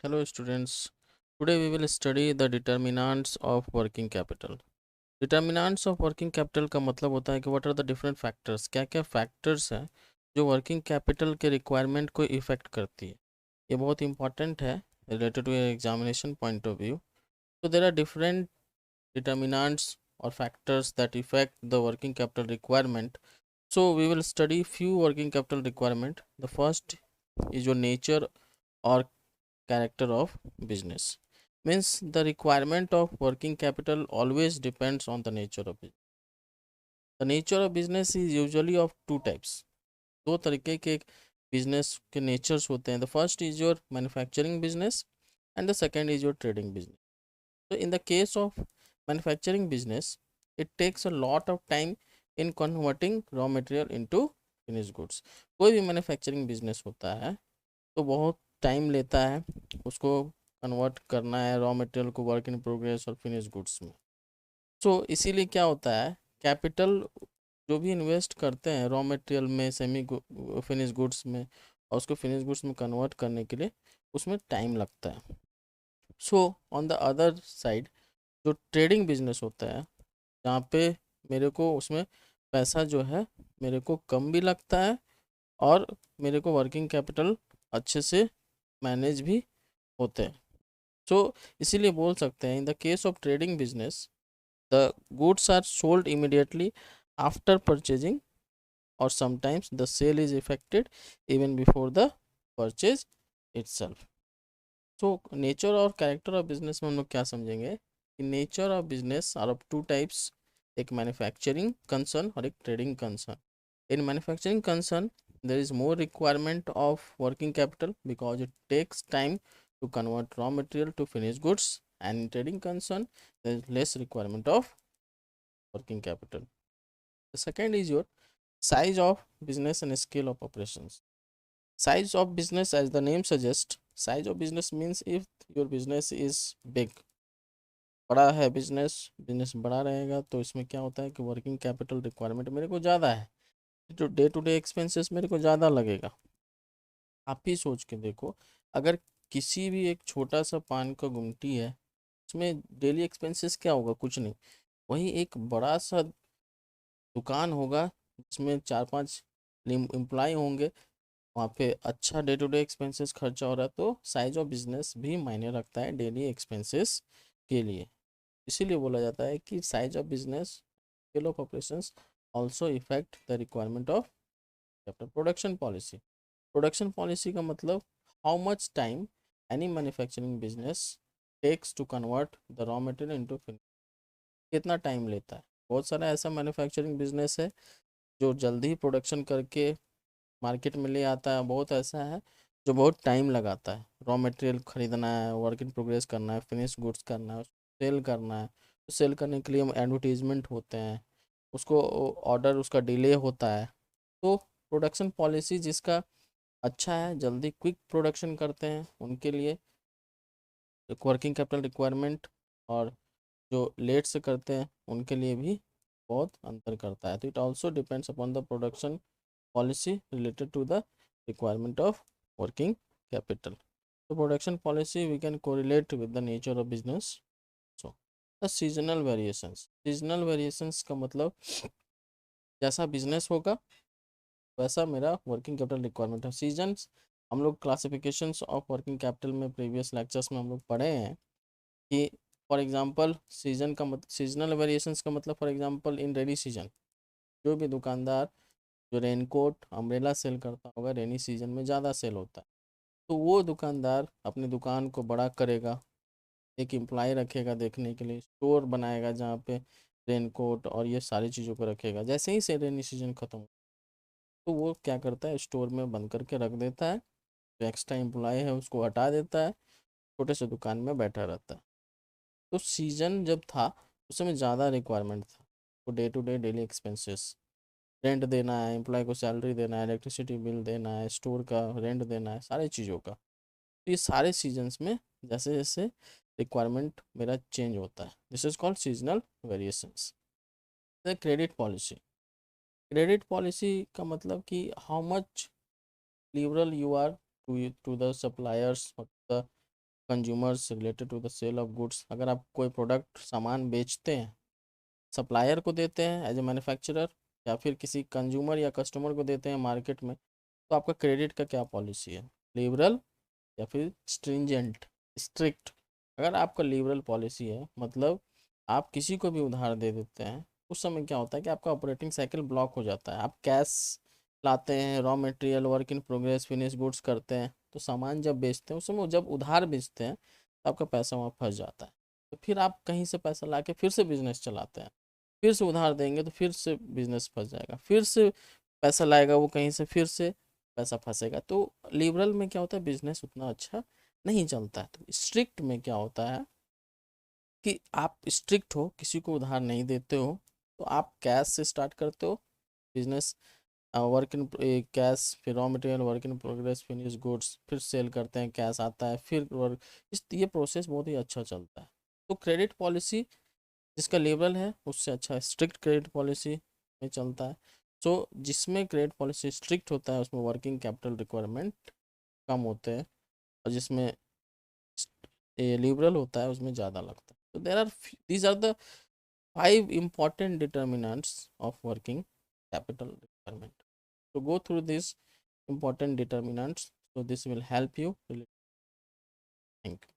Hello students. Today we will study the determinants of working capital. Determinants of working capital का मतलब होता है कि what are the different factors, क्या क्या factors हैं जो working capital के requirement को इफेक्ट करती है. ये बहुत important है related to examination point of view. So there are different determinants or factors that affect the working capital requirement. So we will study few working capital requirement. The first is your nature or character of business. Means the requirement of working capital always depends on the nature of business. The nature of business is usually of two types. दो तरीके के business के natures होते हैं. The first is your manufacturing business and the second is your trading business. So in the case of manufacturing business, it takes a lot of time in converting raw material into finished goods. कोई भी manufacturing business होता है तो बहुत time लेता है उसको convert करना है रॉ मटेरियल को वर्क इन प्रोग्रेस और फिनिश गुड्स में. सो इसीलिए क्या होता है, कैपिटल जो भी इन्वेस्ट करते हैं रॉ मटेरियल में, सेमी फिनिश गुड्स में, और उसको फिनिश गुड्स में कन्वर्ट करने के लिए उसमें टाइम लगता है. So on the other side जो ट्रेडिंग बिजनेस होता है जहाँ पे मेरे को उसमें पैसा जो है मेरे को कम भी लगता है और मेरे को वर्किंग कैपिटल अच्छे से मैनेज भी होते हैं. सो इसीलिए बोल सकते हैं in the case of trading business the goods are sold immediately after purchasing or sometimes the sale is effected even before the purchase itself. So nature और कैरेक्टर ऑफ बिजनेस में हम लोग क्या समझेंगे कि nature of business are of two types, एक manufacturing concern और एक trading concern. In manufacturing concern there is more requirement of working capital because it takes time to convert raw material to finished goods, and in trading concern there is less requirement of working capital. The second is your size of business and scale of operations. Size of business, as the name suggests, size of business means if your business is big, बड़ा है business, business बड़ा रहेगा तो इसमें क्या होता है कि वर्किंग कैपिटल रिक्वायरमेंट मेरे को ज़्यादा है, तो डे टू डे एक्सपेंसेस मेरे को ज़्यादा लगेगा. आप ही सोच के देखो, अगर किसी भी एक छोटा सा पान का गुमटी है उसमें डेली एक्सपेंसेस क्या होगा, कुछ नहीं. वहीं एक बड़ा सा दुकान होगा जिसमें 4-5 एम्प्लॉय होंगे, वहाँ पे अच्छा डे टू डे एक्सपेंसेस खर्चा हो रहा है, तो साइज ऑफ बिजनेस भी मायने रखता है डेली एक्सपेंसेस के लिए. इसीलिए बोला जाता है कि size of business, scale of operations also effect the requirement of capital. Production policy, production policy का मतलब how much time any manufacturing business takes to convert the raw material into finish. कितना टाइम लेता है. बहुत सारा ऐसा manufacturing business है जो जल्दी ही प्रोडक्शन करके मार्केट में ले आता है, बहुत ऐसा है जो बहुत टाइम लगाता है. रॉ मटेरियल खरीदना है, वर्क इन प्रोग्रेस करना है, फिनिश गुड्स करना है, सेल करना है. तो सेल करने के लिए एडवर्टीजमेंट होते हैं, उसको ऑर्डर उसका डिले होता है. तो प्रोडक्शन पॉलिसी जिसका अच्छा है, जल्दी क्विक प्रोडक्शन करते हैं, उनके लिए वर्किंग कैपिटल रिक्वायरमेंट, और जो लेट से करते हैं उनके लिए भी बहुत अंतर करता है. तो it also depends upon the production policy related to the requirement of working capital. So production policy we can correlate with the nature of business. So the seasonal variations, seasonal variations का मतलब जैसा business होगा वैसा मेरा working capital requirement है. Seasons हम लोग classifications of working capital में प्रीवियस लेक्चर्स में हम लोग पढ़े हैं कि फॉर एग्जांपल सीजन का मतलब, सीजनल वेरिएशंस का मतलब for example in rainy season जो भी दुकानदार जो रेनकोट अम्ब्रेला सेल करता होगा रेनी सीजन में ज़्यादा सेल होता है, तो वो दुकानदार अपनी दुकान को बड़ा करेगा, एक एम्प्लॉय रखेगा देखने के लिए, स्टोर बनाएगा जहाँ पे रेनकोट और ये सारी चीज़ों को रखेगा. जैसे ही से रेनी सीजन ख़त्म हो तो वो क्या करता है, स्टोर में बंद करके रख देता है, जो एक्स्ट्रा एम्प्लॉय है उसको हटा देता है, छोटे से दुकान में बैठा रहता है. तो सीजन जब था उस समय ज़्यादा रिक्वायरमेंट था, वो day to day daily expenses, rent देना है, एम्प्लॉय को सैलरी देना है, इलेक्ट्रिसिटी बिल देना है, स्टोर का रेंट देना है, सारी चीज़ों का. तो ये सारे सीजन्स में जैसे जैसे रिक्वायरमेंट मेरा चेंज होता है, this is called seasonal variations. Credit policy, credit policy का मतलब कि how much liberal you are to the suppliers, consumers related to the sale of goods, अगर आप कोई प्रोडक्ट सामान बेचते हैं, सप्लायर को देते हैं एज ए मैन्युफैक्चरर, या फिर किसी कंज्यूमर या कस्टमर को देते हैं मार्केट में, तो आपका क्रेडिट का क्या पॉलिसी है, लिबरल या फिर स्ट्रिंजेंट, स्ट्रिक्ट? अगर आपका लिबरल पॉलिसी है, मतलब आप किसी को भी उधार दे देते हैं, उस समय क्या होता है कि आपका ऑपरेटिंग साइकिल ब्लॉक हो जाता है। आप कैश लाते हैं, raw material, work in progress, finish goods करते हैं, तो सामान जब बेचते हैं उस समय जब उधार बेचते हैं तो आपका पैसा वहाँ फंस जाता है। तो फिर आप कहीं से पैसा ला के फिर से बिजनेस चलाते हैं, फिर से उधार देंगे तो फिर से बिजनेस फंस जाएगा, फिर से पैसा लाएगा वो कहीं से, फिर से पैसा फंसेगा। तो लिबरल में क्या होता है, बिजनेस उतना अच्छा नहीं चलता है। तो स्ट्रिक्ट में क्या होता है कि आप स्ट्रिक्ट हो, किसी को उधार नहीं देते हो, तो आप कैश से स्टार्ट करते हो बिजनेस, वर्क इन कैश, फिर raw material, work in progress, finish goods, फिर सेल करते हैं, कैश आता है, फिर वर्क, ये प्रोसेस बहुत ही अच्छा चलता है। तो क्रेडिट पॉलिसी जिसका लेवल है उससे अच्छा स्ट्रिक्ट क्रेडिट पॉलिसी में चलता है। सो जिसमें क्रेडिट पॉलिसी स्ट्रिक्ट होता है उसमें वर्किंग कैपिटल रिक्वायरमेंट कम होते हैं, और जिसमें लिबरल होता है उसमें ज़्यादा लगता है। तो there are, these are the 5 important determinants of working capital requirement. So go through these important determinants, so this will help you. Thank you.